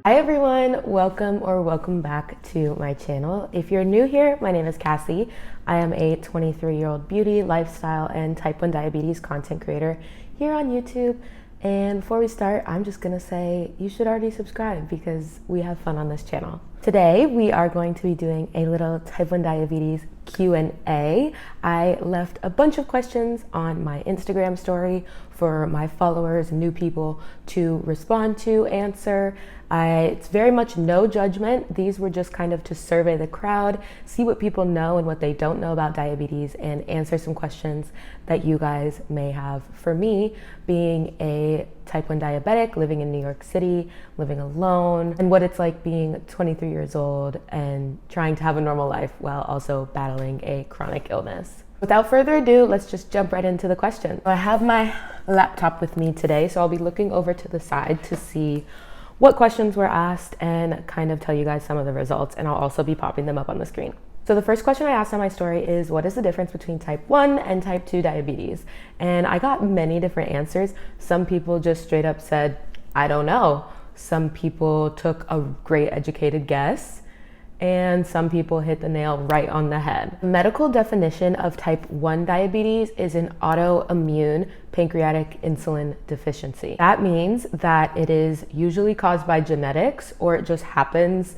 Hi everyone, welcome back to my channel. If you're new here, my name is Cassie. I am a 23-year-old beauty, lifestyle, and type 1 diabetes content creator here on YouTube. And before we start, I'm just gonna say you should already subscribe because we have fun on this channel. Today, we are going to be doing a little type 1 diabetes Q&A. I left a bunch of questions on my Instagram story for my followers, new people to respond to, answer. It's very much no judgment. These were just kind of to survey the crowd, see what people know and what they don't know about diabetes, and answer some questions that you guys may have. For me, being a type 1 diabetic, living in New York City, living alone, and what it's like being 23 years old and trying to have a normal life while also battling a chronic illness. Without further ado, let's just jump right into the question. I have my laptop with me today, so I'll be looking over to the side to see what questions were asked and kind of tell you guys some of the results, and I'll also be popping them up on the screen. So the first question I asked on my story is, what is the difference between type 1 and type 2 diabetes? And I got many different answers. Some people just straight up said, I don't know. Some people took a great educated guess, and some people hit the nail right on the head. The medical definition of type 1 diabetes is an autoimmune pancreatic insulin deficiency. That means that it is usually caused by genetics, or it just happens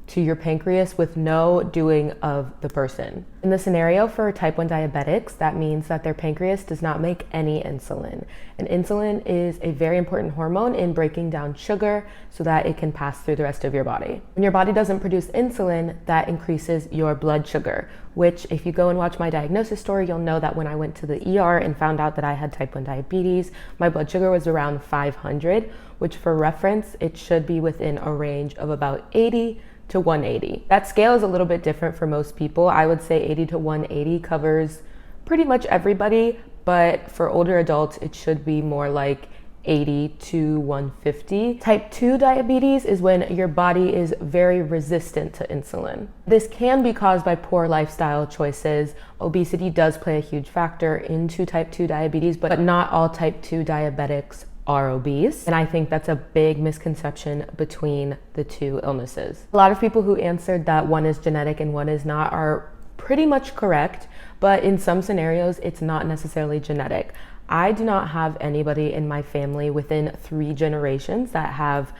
to your pancreas with no doing of the person. In the scenario for type 1 diabetics, that means that their pancreas does not make any insulin. And insulin is a very important hormone in breaking down sugar so that it can pass through the rest of your body. When your body doesn't produce insulin, that increases your blood sugar, which if you go and watch my diagnosis story, you'll know that when I went to the ER and found out that I had type 1 diabetes, my blood sugar was around 500, which for reference, it should be within a range of about 80 to 180. That scale is a little bit different for most people. I would say 80 to 180 covers pretty much everybody, but for older adults, it should be more like 80 to 150. Type 2 diabetes is when your body is very resistant to insulin. This can be caused by poor lifestyle choices. Obesity does play a huge factor into type 2 diabetes, but not all type 2 diabetics are obese, and I think that's a big misconception between the two illnesses. A lot of people who answered that one is genetic and one is not are pretty much correct, but in some scenarios it's not necessarily genetic. I do not have anybody in my family within 3 generations that have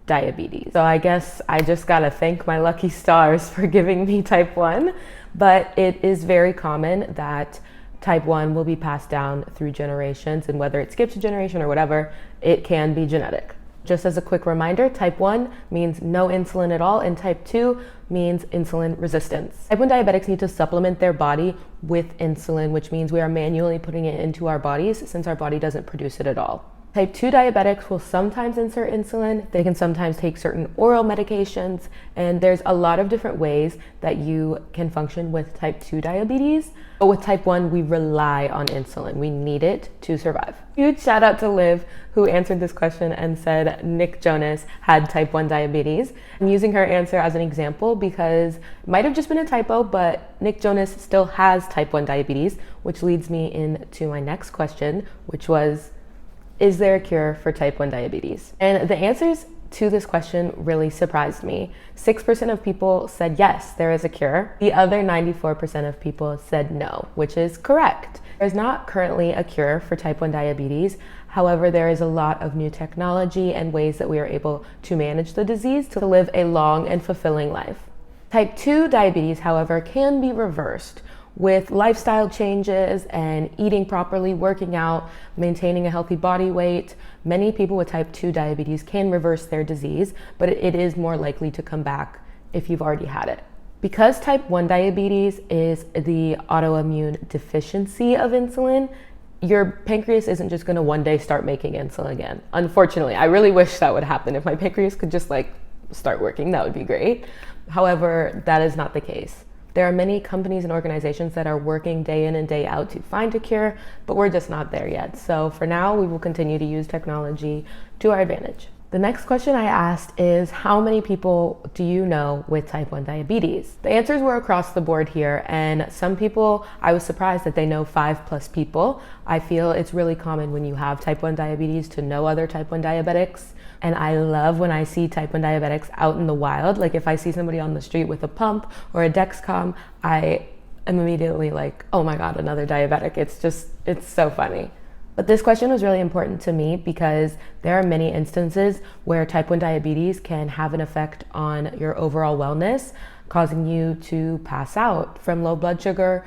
diabetes, so I guess I just gotta thank my lucky stars for giving me type 1, but it is very common that type 1 will be passed down through generations, and whether it skips a generation or whatever, it can be genetic. Just as a quick reminder, type 1 means no insulin at all, and type 2 means insulin resistance. Type 1 diabetics need to supplement their body with insulin, which means we are manually putting it into our bodies since our body doesn't produce it at all. Type 2 diabetics will sometimes insert insulin. They can sometimes take certain oral medications, and there's a lot of different ways that you can function with type 2 diabetes. But with type 1, we rely on insulin. We need it to survive. Huge shout out to Liv, who answered this question and said Nick Jonas had type 1 diabetes. I'm using her answer as an example because it might have just been a typo, but Nick Jonas still has type 1 diabetes, which leads me into my next question, which was, is there a cure for type 1 diabetes? And the answers to this question really surprised me. 6% of people said yes, there is a cure. The other 94% of people said no, which is correct. There's not currently a cure for type 1 diabetes. However, there is a lot of new technology and ways that we are able to manage the disease to live a long and fulfilling life. Type 2 diabetes, however, can be reversed with lifestyle changes and eating properly, working out, maintaining a healthy body weight. Many people with type 2 diabetes can reverse their disease, but it is more likely to come back if you've already had it. Because type 1 diabetes is the autoimmune deficiency of insulin, your pancreas isn't just gonna one day start making insulin again. Unfortunately, I really wish that would happen. If my pancreas could just start working, that would be great. However, that is not the case. There are many companies and organizations that are working day in and day out to find a cure, but we're just not there yet. So for now, we will continue to use technology to our advantage. The next question I asked is, how many people do you know with type 1 diabetes? The answers were across the board here, and some people, I was surprised that they know 5+ people. I feel it's really common when you have type 1 diabetes to know other type 1 diabetics. And I love when I see type 1 diabetics out in the wild. Like if I see somebody on the street with a pump or a dexcom, I am immediately like, oh my God, another diabetic. It's so funny. But this question was really important to me because there are many instances where type 1 diabetes can have an effect on your overall wellness, causing you to pass out from low blood sugar,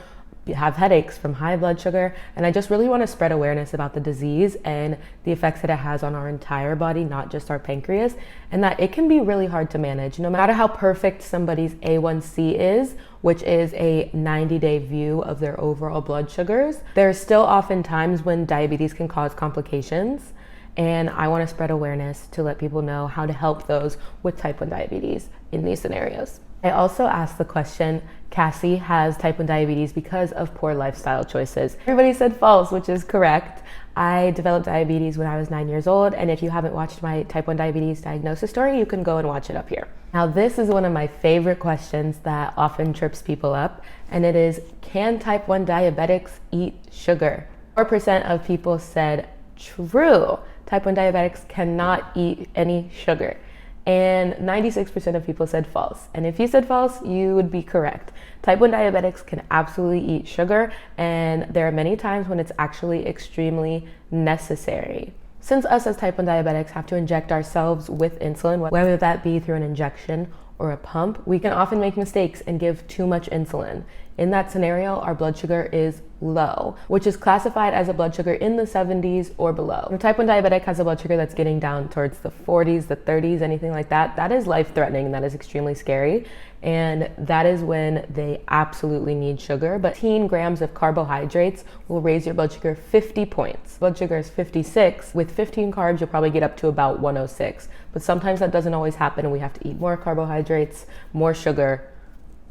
have headaches from high blood sugar. And I just really want to spread awareness about the disease and the effects that it has on our entire body, not just our pancreas, and that it can be really hard to manage. No matter how perfect somebody's A1C is, which is a 90-day view of their overall blood sugars, there's still often times when diabetes can cause complications. And I want to spread awareness to let people know how to help those with type 1 diabetes in these scenarios. I also asked the question, Cassie has type 1 diabetes because of poor lifestyle choices. Everybody said false, which is correct. I developed diabetes when I was 9 years old, and if you haven't watched my type 1 diabetes diagnosis story, you can go and watch it up here. Now, this is one of my favorite questions that often trips people up, and it is, can type 1 diabetics eat sugar? 4% of people said true. Type 1 diabetics cannot eat any sugar. And 96% of people said false. And if you said false, you would be correct. Type 1 diabetics can absolutely eat sugar, and there are many times when it's actually extremely necessary. Since us as type 1 diabetics have to inject ourselves with insulin, whether that be through an injection or a pump, we can often make mistakes and give too much insulin. In that scenario, our blood sugar is low, which is classified as a blood sugar in the 70s or below. If a type 1 diabetic has a blood sugar that's getting down towards the 40s, the 30s, anything like that, that is life-threatening, that is extremely scary. And that is when they absolutely need sugar. But 15 grams of carbohydrates will raise your blood sugar 50 points. Blood sugar is 56. With 15 carbs, you'll probably get up to about 106. But sometimes that doesn't always happen, and we have to eat more carbohydrates, more sugar,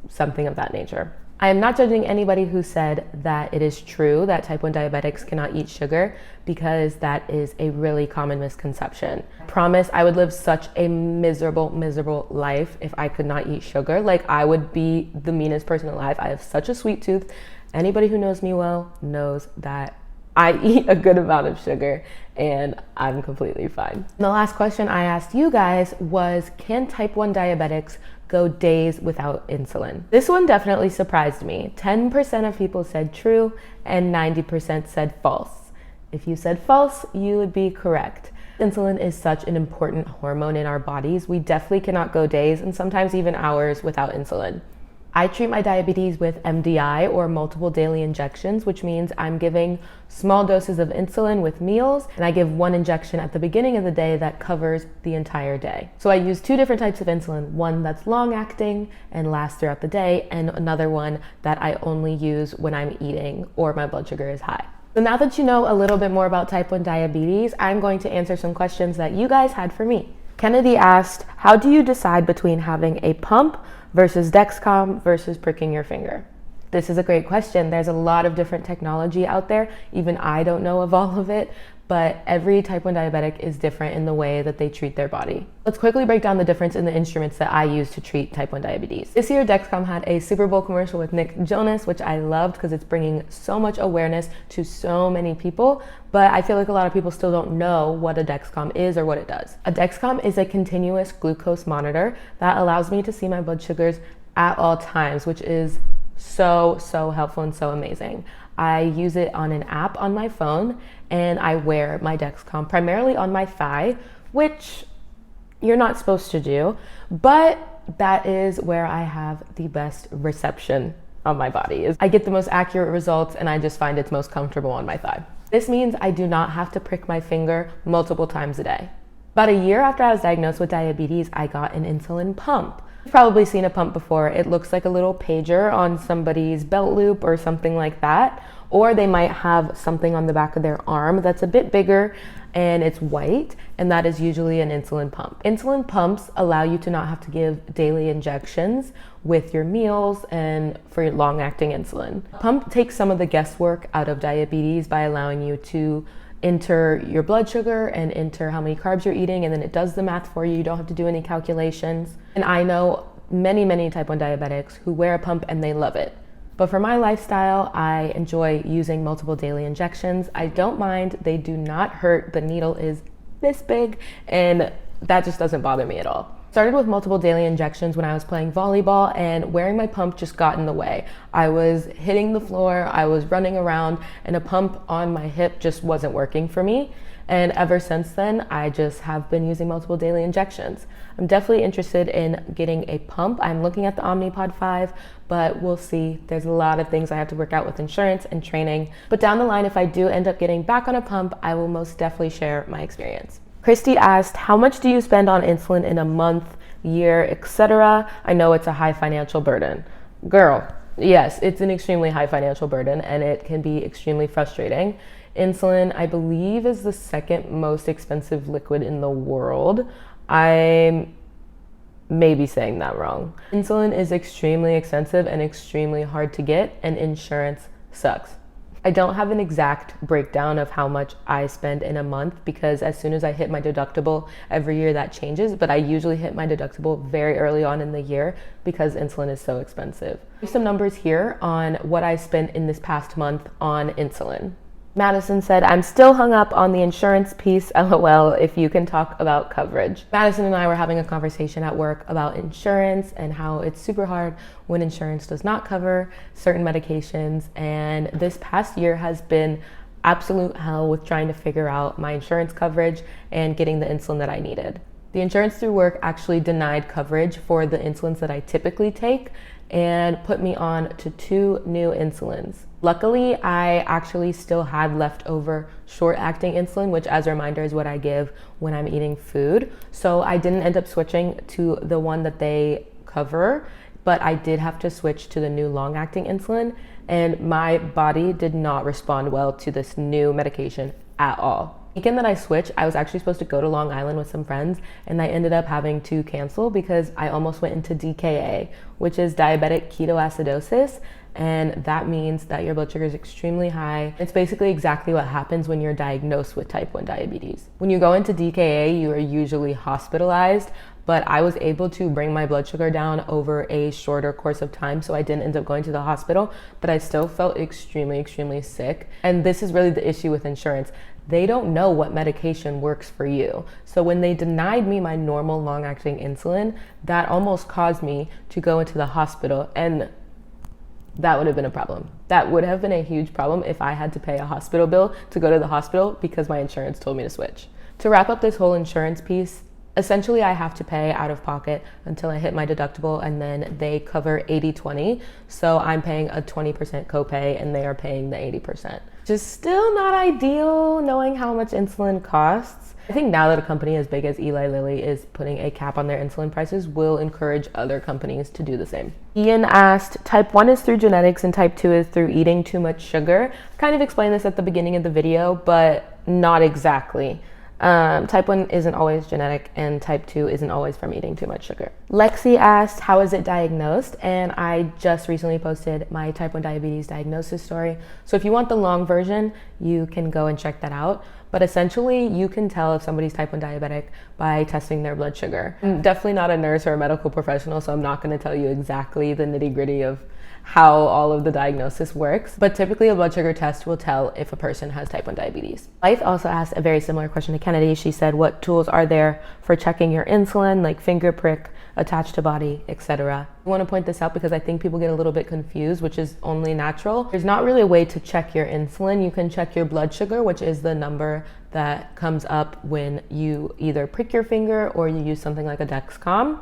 something of that nature. I am not judging anybody who said that it is true that type 1 diabetics cannot eat sugar, because that is a really common misconception. I promise I would live such a miserable life if I could not eat sugar. Like, I would be the meanest person alive. I have such a sweet tooth. Anybody who knows me well knows that I eat a good amount of sugar and I'm completely fine. The last question I asked you guys was, can type 1 diabetics go days without insulin? This one definitely surprised me. 10% of people said true and 90% said false. If you said false, you would be correct. Insulin is such an important hormone in our bodies. We definitely cannot go days and sometimes even hours without insulin. I treat my diabetes with MDI, or multiple daily injections, which means I'm giving small doses of insulin with meals, and I give one injection at the beginning of the day that covers the entire day. So I use 2 different types of insulin, one that's long acting and lasts throughout the day, and another one that I only use when I'm eating or my blood sugar is high. So now that you know a little bit more about type 1 diabetes, I'm going to answer some questions that you guys had for me. Kennedy asked, how do you decide between having a pump versus dexcom versus pricking your finger? This is a great question. There's a lot of different technology out there. Even I don't know of all of it, but every type 1 diabetic is different in the way that they treat their body. Let's quickly break down the difference in the instruments that I use to treat type 1 diabetes. This year, Dexcom had a Super Bowl commercial with Nick Jonas, which I loved because it's bringing so much awareness to so many people, but I feel like a lot of people still don't know what a Dexcom is or what it does. A Dexcom is a continuous glucose monitor that allows me to see my blood sugars at all times, which is so helpful and so amazing. I use it on an app on my phone, and I wear my Dexcom primarily on my thigh, which you're not supposed to do, but that is where I have the best reception on my body. I get the most accurate results, and I just find it's most comfortable on my thigh. This means I do not have to prick my finger multiple times a day. About a year after I was diagnosed with diabetes, I got an insulin pump. You've probably seen a pump before. It looks like a little pager on somebody's belt loop or something like that. Or they might have something on the back of their arm that's a bit bigger and it's white, and that is usually an insulin pump. Insulin pumps allow you to not have to give daily injections with your meals and for your long-acting insulin. A pump takes some of the guesswork out of diabetes by allowing you to enter your blood sugar and enter how many carbs you're eating, and then it does the math for you. You don't have to do any calculations. And I know many type 1 diabetics who wear a pump and they love it. But for my lifestyle, I enjoy using multiple daily injections. I don't mind, they do not hurt. The needle is this big and that just doesn't bother me at all. Started with multiple daily injections when I was playing volleyball, and wearing my pump just got in the way. I was hitting the floor, I was running around, and a pump on my hip just wasn't working for me. And ever since then, I just have been using multiple daily injections. I'm definitely interested in getting a pump. I'm looking at the Omnipod 5, but we'll see. There's a lot of things I have to work out with insurance and training. But down the line, if I do end up getting back on a pump, I will most definitely share my experience. Christy asked, how much do you spend on insulin in a month, year, etc.? I know it's a high financial burden. Girl, yes, it's an extremely high financial burden and it can be extremely frustrating. Insulin, I believe, is the second most expensive liquid in the world. I may be saying that wrong. Insulin is extremely expensive and extremely hard to get, and insurance sucks. I don't have an exact breakdown of how much I spend in a month because as soon as I hit my deductible every year that changes, but I usually hit my deductible very early on in the year because insulin is so expensive. There's some numbers here on what I spent in this past month on insulin. Madison said, I'm still hung up on the insurance piece, LOL, if you can talk about coverage. Madison and I were having a conversation at work about insurance and how it's super hard when insurance does not cover certain medications. And this past year has been absolute hell with trying to figure out my insurance coverage and getting the insulin that I needed. The insurance through work actually denied coverage for the insulins that I typically take and put me on to 2 new insulins. Luckily, I actually still had leftover short-acting insulin, which as a reminder is what I give when I'm eating food. So I didn't end up switching to the one that they cover, but I did have to switch to the new long-acting insulin, and my body did not respond well to this new medication at all. The weekend that I switched, I was actually supposed to go to Long Island with some friends, and I ended up having to cancel because I almost went into DKA, which is diabetic ketoacidosis, and that means that your blood sugar is extremely high. It's basically exactly what happens when you're diagnosed with type 1 diabetes. When you go into DKA, you are usually hospitalized, but I was able to bring my blood sugar down over a shorter course of time, so I didn't end up going to the hospital, but I still felt extremely sick. And this is really the issue with insurance. They don't know what medication works for you. So when they denied me my normal long-acting insulin, that almost caused me to go into the hospital, and that would have been a problem. That would have been a huge problem if I had to pay a hospital bill to go to the hospital because my insurance told me to switch. To wrap up this whole insurance piece, essentially I have to pay out of pocket until I hit my deductible, and then they cover 80-20. So I'm paying a 20% copay and they are paying the 80%. Just still not ideal knowing how much insulin costs. I think now that a company as big as Eli Lilly is putting a cap on their insulin prices will encourage other companies to do the same. Ian asked, type 1 is through genetics and type 2 is through eating too much sugar. I kind of explained this at the beginning of the video, but not exactly. Type 1 isn't always genetic and type 2 isn't always from eating too much sugar. Lexi asked, how is it diagnosed? And I just recently posted my type 1 diabetes diagnosis story. So if you want the long version, you can go and check that out. But essentially, you can tell if somebody's type 1 diabetic by testing their blood sugar. I'm definitely not a nurse or a medical professional, so I'm not going to tell you exactly the nitty-gritty of how all of the diagnosis works, but typically a blood sugar test will tell if a person has type 1 diabetes. Life also asked a very similar question to Kennedy. She said, what tools are there for checking your insulin, like finger prick, attached to body, etc. I want to point this out because I think people get a little bit confused, which is only natural. There's not really a way to check your insulin. You can check your blood sugar, which is the number that comes up when you either prick your finger or you use something like a dexcom.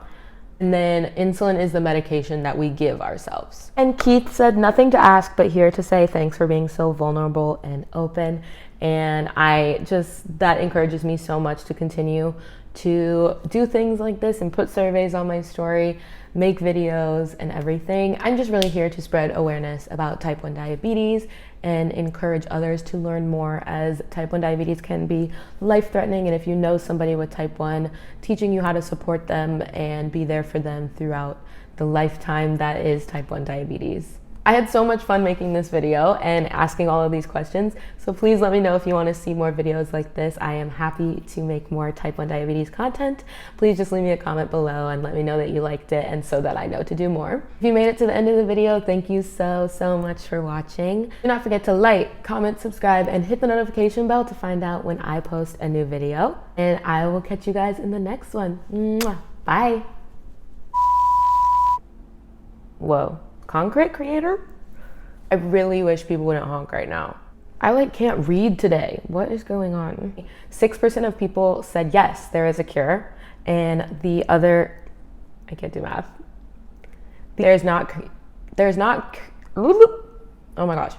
And then insulin is the medication that we give ourselves. And Keith said, nothing to ask, but here to say thanks for being so vulnerable and open. And that encourages me so much to continue to do things like this and put surveys on my story, make videos and everything. I'm just really here to spread awareness about type 1 diabetes and encourage others to learn more, as type 1 diabetes can be life-threatening. And if you know somebody with type 1, teaching you how to support them and be there for them throughout the lifetime that is type 1 diabetes. I had so much fun making this video and asking all of these questions. So please let me know if you want to see more videos like this. I am happy to make more type 1 diabetes content. Please just leave me a comment below and let me know that you liked it, and so that I know to do more. If you made it to the end of the video, thank you so much for watching. Do not forget to like, comment, subscribe, and hit the notification bell to find out when I post a new video. And I will catch you guys in the next one. Mwah. Bye. Whoa. Concrete creator? I really wish people wouldn't honk right now. I can't read today. What is going on? 6% of people said yes, there is a cure, and the other, I can't do math. There's not, oh my gosh.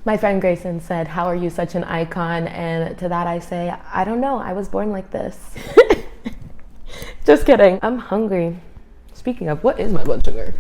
My friend Grayson said, how are you such an icon? And to that I say, I don't know, I was born like this. Just kidding. I'm hungry. Speaking of, what is my blood sugar?